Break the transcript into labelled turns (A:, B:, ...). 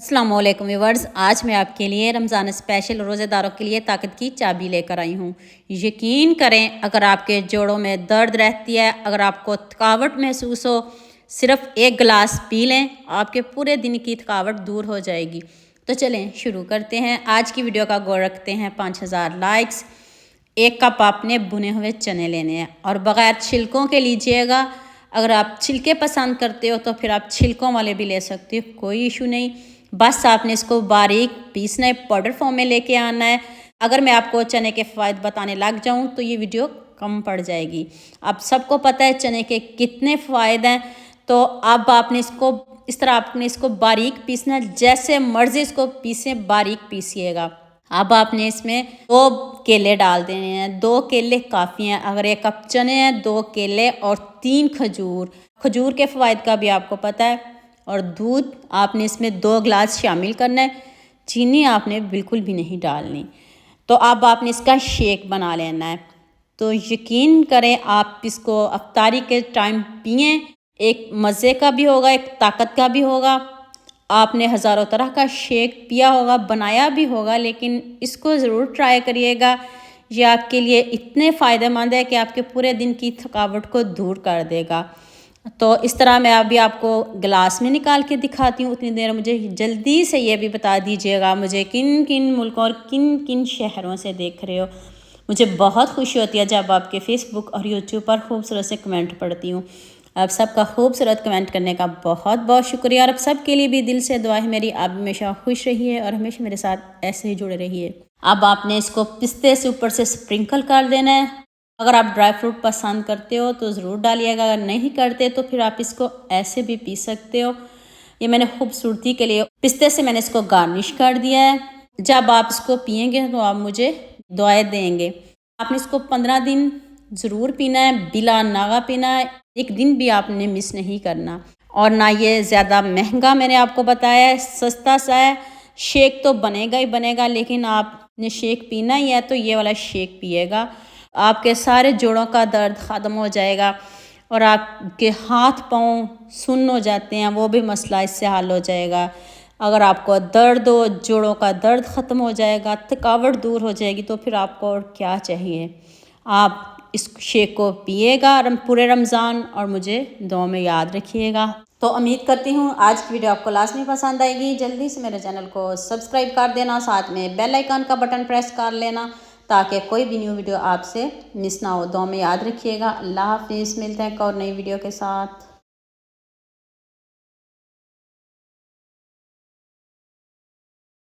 A: अस्सलाम वालेकुम व्यूअर्स, आज मैं आपके लिए रमज़ान स्पेशल रोज़ेदारों के लिए ताकत की चाबी लेकर आई हूँ। यकीन करें, अगर आपके जोड़ों में दर्द रहती है, अगर आपको थकावट महसूस हो, सिर्फ़ एक गिलास पी लें, आपके पूरे दिन की थकावट दूर हो जाएगी। तो चलें शुरू करते हैं। आज की वीडियो का गोल रखते हैं 5000 लाइक्स। 1 कप आपने भुने हुए चने लेने हैं और बग़ैर छिलकों के लीजिएगा। अगर आप छिलके पसंद करते हो तो फिर आप छिलकों वाले भी ले सकते हो, कोई इशू नहीं। बस आपने इसको बारीक पीसना है, पाउडर फॉर्म में लेके आना है। अगर मैं आपको चने के फ़ायदे बताने लग जाऊं तो ये वीडियो कम पड़ जाएगी। अब सबको पता है चने के कितने फ़ायदे हैं। तो अब आपने इसको इस तरह आपने इसको बारीक पीसना है, जैसे मर्ज़ी इसको पीसें, बारीक पीसिएगा। अब आपने इसमें 2 केले डाल देने हैं। 2 केले काफ़ी हैं। अगर 1 कप चने हैं, 2 केले और 3 खजूर। खजूर के फ़वाइद का भी आपको पता है। और दूध आपने इसमें 2 गिलास शामिल करना है। चीनी आपने बिल्कुल भी नहीं डालनी। तो अब आपने इसका शेक बना लेना है। तो यकीन करें, आप इसको अफ्तारी के टाइम पिएं। एक मज़े का भी होगा, एक ताकत का भी होगा। आपने हज़ारों तरह का शेक पिया होगा, बनाया भी होगा, लेकिन इसको ज़रूर ट्राई करिएगा। ये आपके लिए इतने फ़ायदेमंद है कि आपके पूरे दिन की थकावट को दूर कर देगा। तो इस तरह मैं अभी आपको गिलास में निकाल के दिखाती हूँ। उतनी देर मुझे जल्दी से ये भी बता दीजिएगा मुझे किन किन मुल्कों और किन किन शहरों से देख रहे हो। मुझे बहुत खुशी होती है जब आपके फ़ेसबुक और यूट्यूब पर खूबसूरत से कमेंट पढ़ती हूँ। आप सबका खूबसूरत कमेंट करने का बहुत बहुत शुक्रिया। और अब सब के लिए भी दिल से दुआ है मेरी, आप हमेशा खुश रहिए और हमेशा मेरे साथ ऐसे ही जुड़े रहिए। अब आपने इसको पिस्ते से ऊपर से स्प्रिंकल कर देना है। अगर आप ड्राई फ्रूट पसंद करते हो तो ज़रूर डालिएगा, अगर नहीं करते तो फिर आप इसको ऐसे भी पी सकते हो। ये मैंने खूबसूरती के लिए पिस्ते से मैंने इसको गार्निश कर दिया है। जब आप इसको पिएंगे तो आप मुझे दुआएं देंगे। आपने इसको 15 दिन ज़रूर पीना है, बिला नागा पीना है। एक दिन भी आपने मिस नहीं करना। और ना ये ज़्यादा महंगा मैंने आपको बताया है, सस्ता सा है। शेक तो बनेगा ही बनेगा, लेकिन आपने शेक पीना ही है तो ये वाला शेक पिएगा। आपके सारे जोड़ों का दर्द ख़त्म हो जाएगा और आपके हाथ पाँव सुन्न हो जाते हैं, वो भी मसला इससे हल हो जाएगा। अगर आपको दर्द हो, जोड़ों का दर्द ख़त्म हो जाएगा, थकावट दूर हो जाएगी, तो फिर आपको और क्या चाहिए। आप इस शेक को पिएगा पूरे रमज़ान और मुझे दुआ में याद रखिएगा। तो उम्मीद करती हूँ आज की वीडियो आपको लाजमी पसंद आएगी। जल्दी से मेरे चैनल को सब्सक्राइब कर देना, साथ में बेल आइकन का बटन प्रेस कर लेना ताकि कोई भी न्यू वीडियो आपसे मिस ना हो। दुआ में याद रखिएगा। अल्लाह हाफिज़। मिलते हैं एक और नई वीडियो के साथ।